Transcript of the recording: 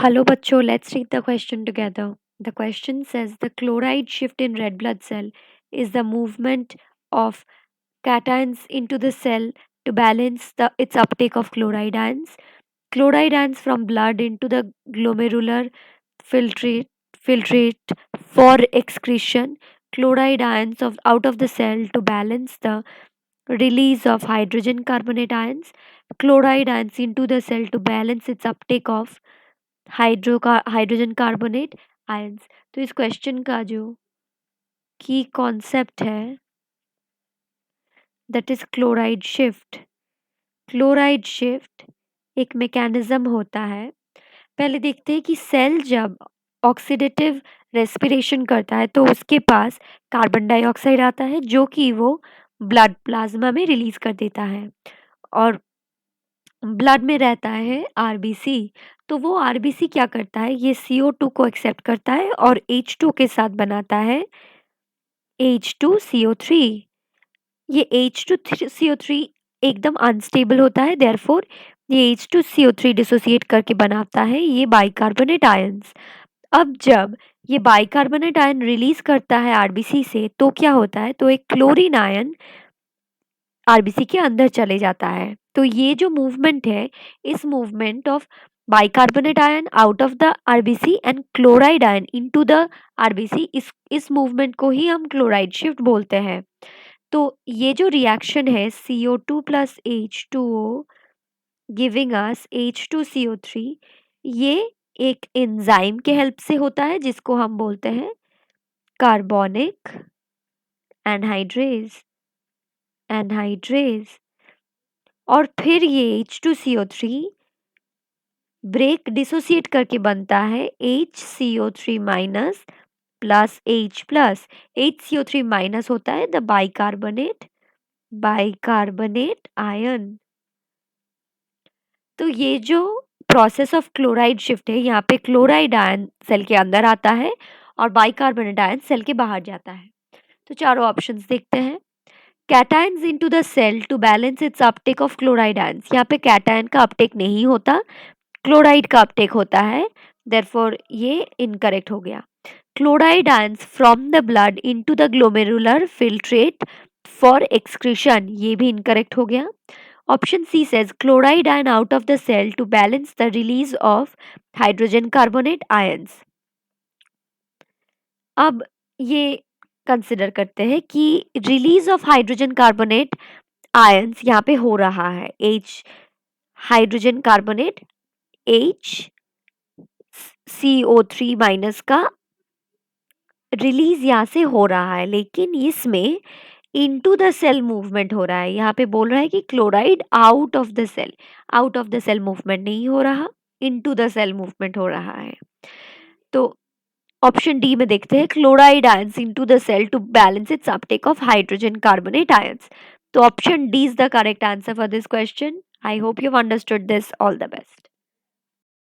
Hello, bachcho. Let's read the question together. The question says the chloride shift in red blood cell is the movement of cations into the cell to balance its uptake of chloride ions. Chloride ions from blood into the glomerular filtrate, filtrate for excretion. Chloride ions out of the cell to balance the release of hydrogen carbonate ions. Chloride ions into the cell to balance its uptake of hydrogen carbonate ions. तो इस question का जो की concept है that is chloride shift. Chloride shift एक mechanism होता है। पहले देखते हैं कि सेल जब ऑक्सीडेटिव रेस्पिरेशन करता है तो उसके पास कार्बन डाइऑक्साइड आता है जो कि वो ब्लड प्लाज्मा में रिलीज कर देता है और ब्लड में रहता है आरबीसी। तो वो आरबीसी क्या करता है, ये CO2 को एक्सेप्ट करता है और H2 के साथ बनाता है H2CO3। ये H2CO3 एकदम अनस्टेबल होता है, देयरफॉर ये H2CO3 डिसोसिएट करके बनाता है ये बाइकार्बोनेट आयंस। अब जब ये बाइकार्बोनेट आयन रिलीज करता है आरबीसी से तो क्या होता है, तो एक क्लोरीन आयन आरबीसी के अंदर चले जाता है। तो ये जो मूवमेंट है, इस movement of bicarbonate ion out of the RBC and chloride ion into the RBC, इस मूवमेंट को ही हम क्लोराइड शिफ्ट बोलते हैं। तो ये जो रिएक्शन है CO2 plus H2O giving us H2CO3, ये एक एंजाइम के हेल्प से होता है जिसको हम बोलते हैं कार्बोनिक एनहाइड्रेज। और फिर ये H2CO3 ब्रेक डिसोसिएट करके बनता है HCO3 minus plus H plus. HCO3 minus होता है द बाइकार्बोनेट आयन। तो ये जो प्रोसेस ऑफ क्लोराइड शिफ्ट है, यहाँ पे क्लोराइड आयन सेल के अंदर आता है और बाइकार्बोनेट आयन सेल के बाहर जाता है। तो चारों ऑप्शंस देखते हैं। Cations into the cell to balance its uptake of chloride ions. यहाँ पे कैटायन का अपटेक नहीं होता, क्लोराइड का अपटेक होता है, देयरफॉर ये इनकरेक्ट हो गया। Chloride ions from the blood into the glomerular filtrate for excretion, ये भी इनकरेक्ट हो गया। Option C says chloride ion out of the cell to balance the release of hydrogen carbonate ions. अब ये consider करते हैं कि release of hydrogen carbonate ions यहाँ पे हो रहा है। हाइड्रोजन कार्बोनेट HCO3 माइनस का रिलीज यहाँ से हो रहा है, लेकिन इसमें इनटू द सेल मूवमेंट हो रहा है। यहाँ पे बोल रहा है कि chloride out of the cell movement नहीं हो रहा, इनटू द सेल मूवमेंट हो रहा है। तो ऑप्शन डी में देखते हैं chloride ions into the cell to balance its uptake of hydrogen carbonate ions. तो option D is the correct answer for this question. I hope you understood this. All the best.